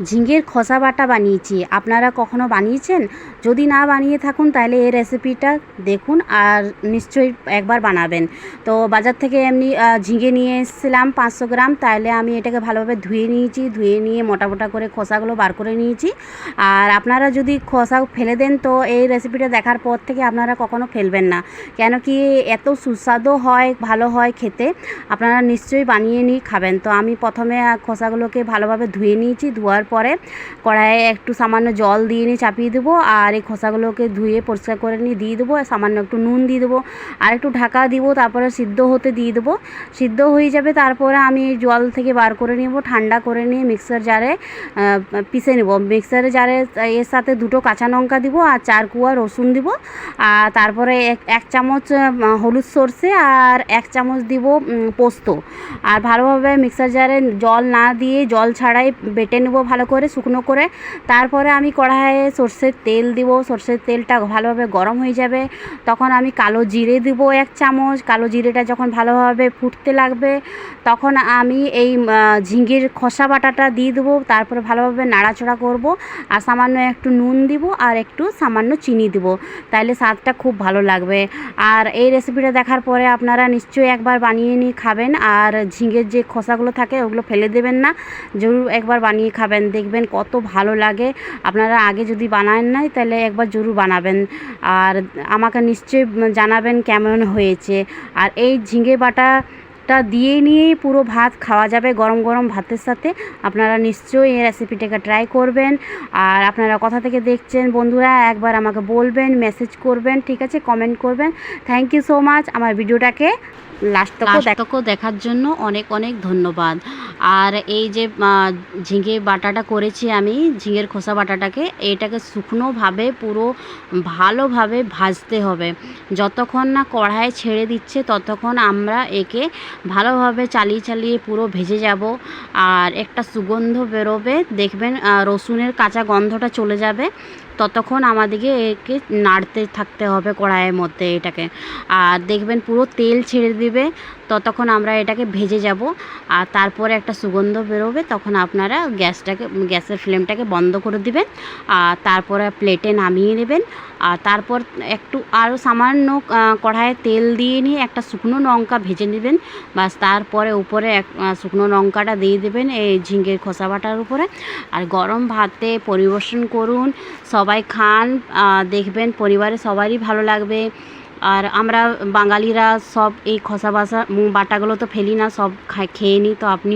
ঝিঙের খোসা বাটা বানিয়েছি। আপনারা কখনো বানিয়েছেন? যদি না বানিয়ে থাকুন তাহলে এই রেসিপিটা দেখুন আর নিশ্চয়ই একবার বানাবেন। তো বাজার থেকে এমনি ঝিঙে নিয়ে এসেছিলাম 500 গ্রাম। তাহলে আমি এটাকে ভালোভাবে ধুয়ে নিয়েছি, ধুয়ে নিয়ে মোটা মোটা করে খোসাগুলো বার করে নিয়েছি। আর আপনারা যদি খোসা ফেলে দেন তো এই রেসিপিটা দেখার পর থেকে আপনারা কখনো ফেলবেন না, কেন কি এত সুস্বাদু হয়, ভালো হয় খেতে। আপনারা নিশ্চয়ই বানিয়ে নিয়ে খাবেন। তো আমি প্রথমে খোসাগুলোকে ভালোভাবে ধুয়ে নিয়েছি। ধোয়ার পরে কড়াইয়ে একটু সামান্য জল দিয়ে নিয়ে চাপিয়ে দেবো, আর এই খোসাগুলোকে ধুয়ে পরিষ্কার করে নিয়ে দিয়ে দেবো, সামান্য একটু নুন দিয়ে দেবো, আর একটু ঢাকা দিব, তারপরে সিদ্ধ হতে দিয়ে দেবো। সিদ্ধ হয়ে যাবে, তারপরে আমি জল থেকে বার করে নেব, ঠান্ডা করে নিয়ে মিক্সার জারে পিষে নেব। মিক্সার জারে এর সাথে 2টো কাঁচা লঙ্কা দিব আর 4 কোয়া রসুন দিব, আর তারপরে এক চামচ হলুদ সর্ষে আর 1 চামচ দিব পোস্ত। আর ভালোভাবে মিক্সার জারে জল না দিয়ে জল ছাড়াই বেটে নেব ভালো করে, শুকনো করে। তারপরে আমি কড়াইয়ে সর্ষের তেল দিব। সর্ষের তেলটা ভালোভাবে গরম হয়ে যাবে, তখন আমি কালো জিরে দিব 1 চামচ। কালো জিরেটা যখন ভালোভাবে ফুটতে লাগবে তখন আমি এই ঝিঙের খোসা বাটাটা দিয়ে দেবো। তারপরে ভালোভাবে নাড়াচাড়া করব, আর সামান্য একটু নুন দিব আর একটু সামান্য চিনি দিব, তাহলে স্বাদটা খুব ভালো লাগবে। আর এই রেসিপিটা দেখার পরে আপনারা নিশ্চয়ই একবার বানিয়ে নিয়ে খাবেন। আর ঝিঙের যে খোসাগুলো থাকে ওগুলো ফেলে দেবেন না, জরুর একবার বানিয়ে খাবেন, দেখবেন কত ভালো লাগে। আপনারা আগে যদি বানান নাই তাহলে একবার জরুর বানাবেন, আর আমাকে নিশ্চয়ই জানাবেন কেমন হয়েছে। আর এই ঝিঙে বাটাটা দিয়ে নিয়েই পুরো ভাত খাওয়া যাবে গরম গরম ভাতের সাথে। আপনারা নিশ্চয়ই এই রেসিপিটাকে ট্রাই করবেন। আর আপনারা কোথা থেকে দেখছেন বন্ধুরা একবার আমাকে বলবেন, মেসেজ করবেন, ঠিক আছে, কমেন্ট করবেন। Thank you so much. আমার ভিডিওটাকে লাস্ট তক দেখার জন্য অনেক অনেক ধন্যবাদ। আর এই যে ঝিঙে বাটাটা করেছি আমি, ঝিঙের খোসা বাটাটাকে, এইটাকে শুকনোভাবে পুরো ভালোভাবে ভাজতে হবে। যতক্ষণ না কড়াই ছেড়ে দিচ্ছে ততক্ষণ আমরা একে ভালোভাবে চালিয়ে চালিয়ে পুরো ভেজে যাব। আর একটা সুগন্ধ বেরোবে, দেখবেন রসুনের কাঁচা গন্ধটা চলে যাবে, ততক্ষণ আমাদেরকে একে নাড়তে থাকতে হবে কড়াইয়ের মধ্যে এটাকে। আর দেখবেন পুরো তেল ছেড়ে দিবে, ততক্ষণ আমরা এটাকে ভেজে যাব। আর তারপরে একটা সুগন্ধ বেরোবে, তখন আপনারা গ্যাসের ফ্লেমটাকে বন্ধ করে দিবেন, আর তারপরে প্লেটে নামিয়ে নেবেন। আর তারপর একটু আরও সামান্য কড়াইয়ে তেল দিয়ে নিয়ে একটা শুকনো লঙ্কা ভেজে নেবেন, বাস। তারপরে উপরে শুকনো লঙ্কাটা দিয়ে দেবেন এই ঝিঙের খোসা বাটার উপরে, আর গরম ভাতে পরিবেশন করুন, সবাই খান, দেখবেন পরিবারে সবারই ভালো লাগবে। আর আমরা বাঙালিরা সব এই খোসা বাটাগুলো তো ফেলি না, সব খেয়ে নিই। তো আপনি